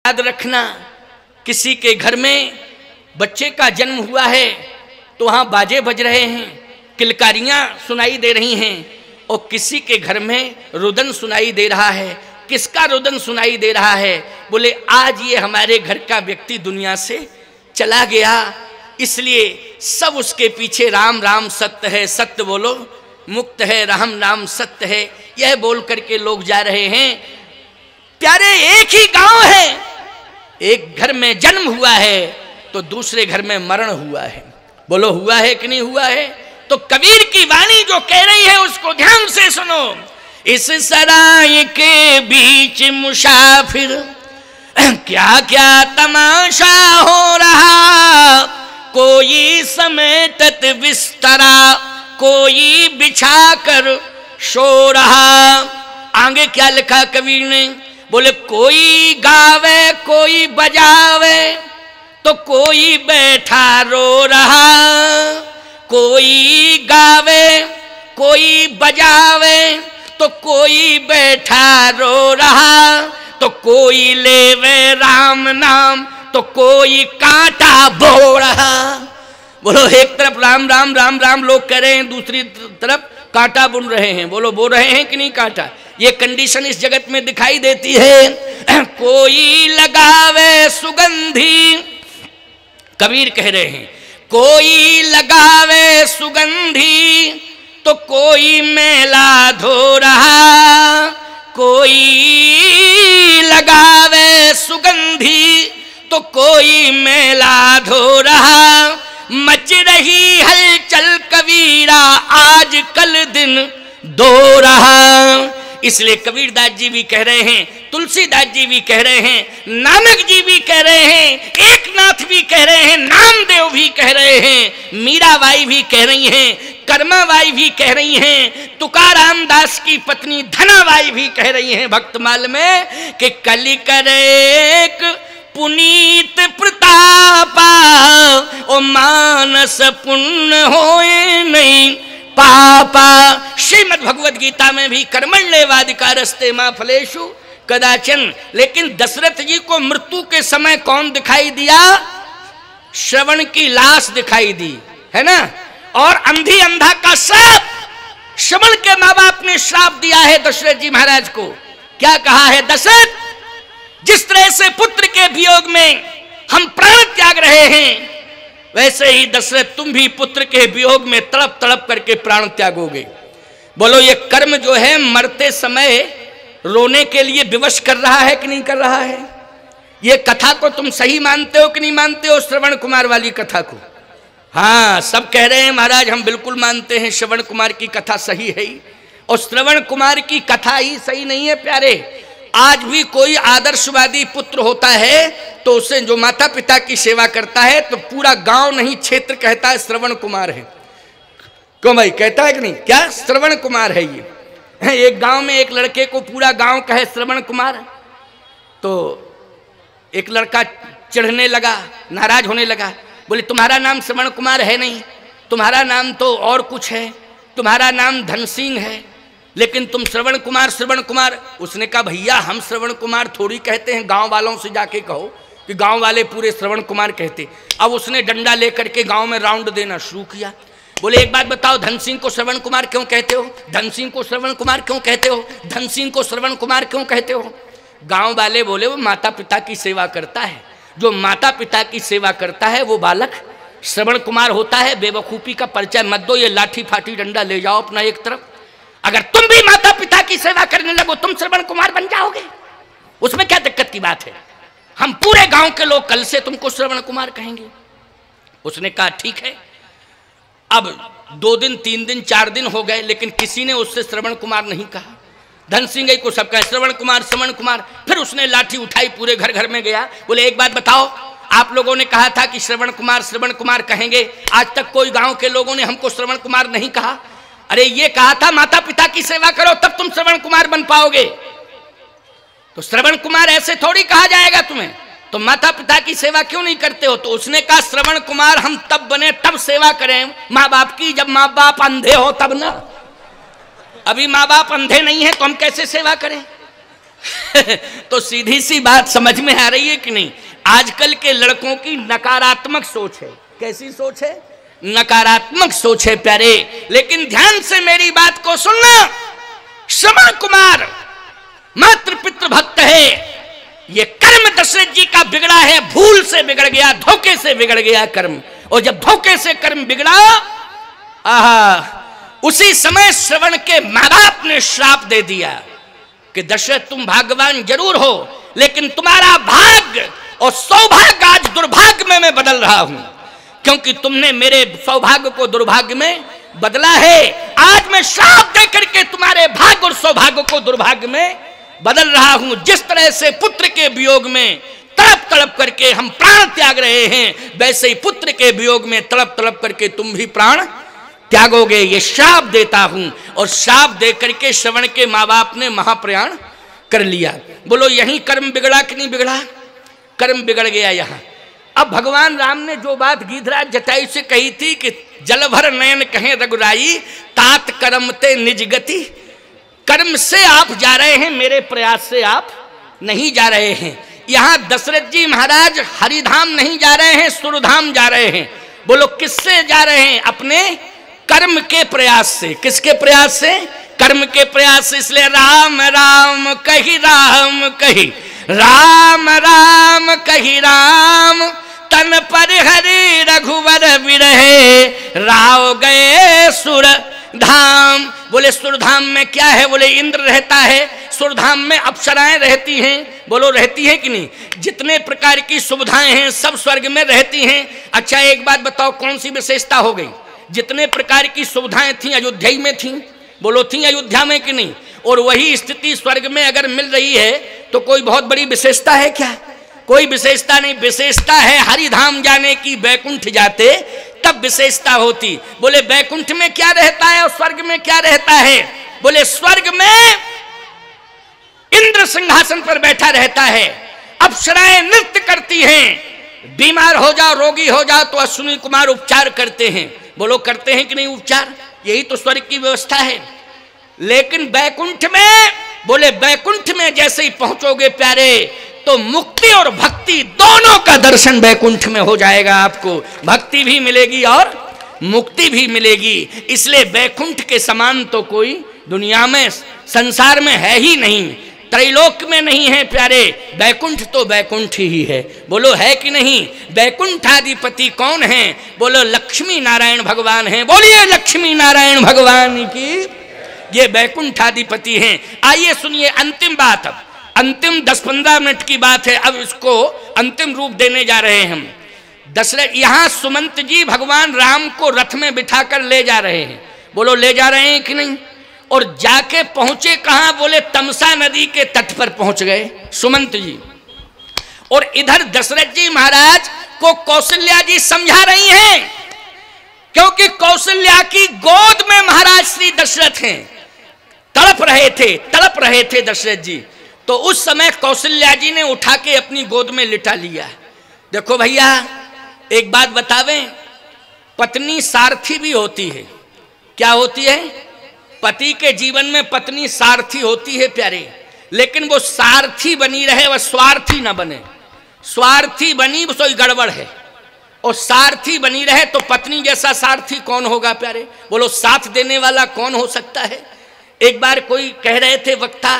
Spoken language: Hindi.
याद रखना, किसी के घर में बच्चे का जन्म हुआ है तो वहां बाजे बज रहे हैं, किलकारियां सुनाई दे रही हैं, और किसी के घर में रुदन सुनाई दे रहा है। किसका रुदन सुनाई दे रहा है? बोले आज ये हमारे घर का व्यक्ति दुनिया से चला गया, इसलिए सब उसके पीछे राम राम सत्य है, सत्य बोलो मुक्त है, राम नाम सत्य है, यह बोल करके लोग जा रहे हैं। प्यारे एक ही गांव है, एक घर में जन्म हुआ है तो दूसरे घर में मरण हुआ है। बोलो हुआ है कि नहीं हुआ है? तो कबीर की वाणी जो कह रही है उसको ध्यान से सुनो। इस सराय के बीच मुसाफिर क्या क्या तमाशा हो रहा, कोई समेटत बिस्तरा, कोई बिछा कर सो रहा। आगे क्या लिखा कबीर ने? बोले कोई गावे कोई बजावे तो कोई बैठा रो रहा, कोई गावे कोई बजावे तो कोई बैठा रो रहा, तो कोई लेवे राम नाम तो कोई कांटा बो रहा। बोलो एक तरफ राम राम राम राम लोग कह रहे हैं, दूसरी तरफ कांटा बुन रहे हैं। बोलो बो रहे हैं कि नहीं कांटा? ये कंडीशन इस जगत में दिखाई देती है। कोई लगावे सुगंधी, कबीर कह रहे हैं कोई लगावे सुगंधी तो कोई मैला धो रहा, कोई लगावे सुगंधी तो कोई मैला धो रहा। मच रही हलचल कबीरा आज कल दिन दो रहा। इसलिए कबीरदास जी भी कह रहे हैं, तुलसीदास जी भी कह रहे हैं, नानक जी भी कह रहे हैं, एकनाथ भी कह रहे हैं, नामदेव भी कह रहे हैं, मीराबाई भी कह रही हैं, कर्माबाई भी कह रही हैं, तुकाराम दास की पत्नी धनाबाई भी कह रही हैं भक्तमाल में कि कलि करेक पुनीत प्रतापा ओ मानस पुण्य होए नहीं पापा। श्रीमद् भगवद गीता में भी कर्मण्येवाधिकारस्ते मा फलेषु कदाचन। लेकिन दशरथ जी को मृत्यु के समय कौन दिखाई दिया? श्रवण की लाश दिखाई दी, है ना? और अंधी अंधा का श्राप, श्रवण के माँ बाप ने श्राप दिया है दशरथ जी महाराज को। क्या कहा है? दशरथ, जिस तरह से पुत्र के वियोग में हम प्राण त्याग रहे हैं, वैसे ही दशरथ तुम भी पुत्र के वियोग में तड़प तड़प करके प्राण त्यागोगे। बोलो ये कर्म जो है मरते समय रोने के लिए विवश कर रहा है कि नहीं कर रहा है? ये कथा को तुम सही मानते हो कि नहीं मानते हो? श्रवण कुमार वाली कथा को? हाँ, सब कह रहे हैं महाराज हम बिल्कुल मानते हैं, श्रवण कुमार की कथा सही है ही। और श्रवण कुमार की कथा ही सही नहीं है प्यारे। आज भी कोई आदर्शवादी पुत्र होता है तो उसे जो माता पिता की सेवा करता है तो पूरा गांव नहीं क्षेत्र कहता है श्रवण कुमार है। क्यों भाई, कहता है कि नहीं? क्या श्रवण कुमार है ये? एक गांव में एक लड़के को पूरा गांव कहे श्रवण कुमार, तो एक लड़का चिढ़ने लगा, नाराज होने लगा। बोले तुम्हारा नाम श्रवण कुमार है नहीं, तुम्हारा नाम तो और कुछ है, तुम्हारा नाम धन सिंह है, लेकिन तुम श्रवण कुमार। उसने कहा भैया हम श्रवण कुमार थोड़ी कहते हैं, गांव वालों से जाके कहो कि गांव वाले पूरे श्रवण कुमार कहते। अब उसने डंडा लेकर के गांव में राउंड देना शुरू किया। बोले एक बात बताओ, धन सिंह को श्रवण कुमार क्यों कहते हो? धन सिंह को श्रवण कुमार क्यों कहते हो? धन सिंह को श्रवण कुमार क्यों कहते हो? गांव वाले बोले वो माता पिता की सेवा करता है, जो माता पिता की सेवा करता है वो बालक श्रवण कुमार होता है। बेवकूफ़ी का परिचय मत दो, ये लाठी फाटी डंडा ले जाओ अपना एक तरफ। अगर तुम भी माता पिता की सेवा करने लगो तुम श्रवण कुमार बन जाओगे, उसमें क्या दिक्कत की बात है? हम पूरे गांव के लोग कल से तुमको श्रवण कुमार कहेंगे। उसने कहा ठीक है। अब 2 दिन 3 दिन 4 दिन हो गए, लेकिन किसी ने उससे श्रवण कुमार नहीं कहा। धन सिंह को सब कहा श्रवण कुमार। फिर उसने लाठी उठाई, पूरे घर घर में गया। बोले एक बात बताओ, आप लोगों ने कहा था कि श्रवण कुमार कहेंगे, आज तक कोई गांव के लोगों ने हमको श्रवण कुमार नहीं कहा। अरे ये कहा था माता पिता की सेवा करो तब तुम श्रवण कुमार बन पाओगे, तो श्रवण कुमार ऐसे थोड़ी कहा जाएगा तुम्हें। तो माता पिता की सेवा क्यों नहीं करते हो? तो उसने कहा श्रवण कुमार हम तब बने तब सेवा करें माँ बाप की, जब माँ बाप अंधे हो तब ना। अभी माँ बाप अंधे नहीं है तो हम कैसे सेवा करें? तो सीधी सी बात समझ में आ रही है कि नहीं? आजकल के लड़कों की नकारात्मक सोच है। कैसी सोच है? नकारात्मक सोच है प्यारे। लेकिन ध्यान से मेरी बात को सुनना। श्रवण कुमार मातृ पितृ भक्त है। ये कर्म दशरथ जी का बिगड़ा है, भूल से बिगड़ गया, धोखे से बिगड़ गया कर्म। और जब धोखे से कर्म बिगड़ा, उसी समय श्रवण के माँ बाप ने श्राप दे दिया कि दशरथ तुम भाग्यवान जरूर हो, लेकिन तुम्हारा भाग्य और सौभाग्य आज दुर्भाग्य में मैं बदल रहा हूं, क्योंकि तुमने मेरे सौभाग्य को दुर्भाग्य में बदला है। आज मैं श्राप दे करके तुम्हारे भाग्य और सौभाग्य को दुर्भाग्य में बदल रहा हूं। जिस तरह से पुत्र के वियोग में तड़प तड़प करके हम प्राण त्याग रहे हैं, वैसे ही पुत्र के वियोग में तड़प तड़प करके तुम भी प्राण त्यागोगे, ये श्राप देता हूं। और श्राप दे करके श्रवण के माँ बाप ने महाप्रयाण कर लिया। बोलो यहीं कर्म बिगड़ा कि नहीं बिगड़ा? कर्म बिगड़ गया यहाँ। अब भगवान राम ने जो बात गीधराज जटायु से कही थी कि जल भर नयन कहें रघुराई, तात कर्म ते निज गति। कर्म से आप जा रहे हैं, मेरे प्रयास से आप नहीं जा रहे हैं। यहाँ दशरथ जी महाराज हरिधाम नहीं जा रहे हैं, सुरधाम जा रहे हैं। बोलो किससे जा रहे हैं? अपने कर्म के प्रयास से। किसके प्रयास से? कर्म के प्रयास से। इसलिए राम राम कही राम कही, राम राम कही राम, तन पर हरि रघुवर विरहे, राव गए सुर धाम। बोले सुरधाम में क्या है? बोले इंद्र रहता है, सुरधाम में अप्सराएं रहती हैं। बोलो रहती हैं कि नहीं? जितने प्रकार की सुविधाएं हैं सब स्वर्ग में रहती हैं। अच्छा एक बात बताओ, कौन सी विशेषता हो गई? जितने प्रकार की सुविधाएं थी अयोध्या में थी। बोलो थी अयोध्या में कि नहीं? और वही स्थिति स्वर्ग में अगर मिल रही है तो कोई बहुत बड़ी विशेषता है क्या? कोई विशेषता नहीं। विशेषता है हरिधाम जाने की, बैकुंठ जाते तब विशेषता होती। बोले बैकुंठ में क्या रहता है और स्वर्ग में क्या रहता है? बोले स्वर्ग में इंद्र सिंहासन पर बैठा रहता है, अप्सराएं नृत्य करती हैं, बीमार हो जाओ रोगी हो जाओ तो अश्विनी कुमार उपचार करते हैं। बोलो करते हैं कि नहीं उपचार? यही तो स्वर्ग की व्यवस्था है। लेकिन बैकुंठ में, बोले बैकुंठ में जैसे ही पहुंचोगे प्यारे तो मुक्ति और भक्ति दोनों का दर्शन बैकुंठ में हो जाएगा। आपको भक्ति भी मिलेगी और मुक्ति भी मिलेगी। इसलिए बैकुंठ के समान तो कोई दुनिया में संसार में है ही नहीं, त्रैलोक में नहीं है प्यारे। बैकुंठ तो बैकुंठ ही है। बोलो है कि नहीं? बैकुंठाधिपति कौन है? बोलो लक्ष्मी नारायण भगवान हैं। बोलिए लक्ष्मी नारायण भगवान की। ये बैकुंठाधिपति हैं। आइए सुनिए अंतिम बात। अब अंतिम 10-15 मिनट की बात है, अब इसको अंतिम रूप देने जा रहे हैं हम। दशरथ यहाँ सुमंत जी भगवान राम को रथ में बिठाकर ले जा रहे हैं। बोलो ले जा रहे हैं कि नहीं? और जाके पहुंचे कहां? बोले तमसा नदी के तट पर पहुंच गए सुमंत जी। और इधर दशरथ जी महाराज को कौशल्या जी समझा रही हैं, क्योंकि कौशल्या की गोद में महाराज श्री दशरथ हैं। तड़प रहे थे दशरथ जी। तो उस समय कौशल्या जी ने उठा के अपनी गोद में लिटा लिया। देखो भैया एक बात बतावें, पत्नी सारथी भी होती है। क्या होती है? पति के जीवन में पत्नी सारथी होती है प्यारे, लेकिन वो सारथी बनी रहे, वह स्वार्थी ना बने। स्वार्थी बनी तो गड़बड़ है, और सारथी बनी रहे तो पत्नी जैसा सारथी कौन होगा प्यारे? बोलो साथ देने वाला कौन हो सकता है? एक बार कोई कह रहे थे वक्ता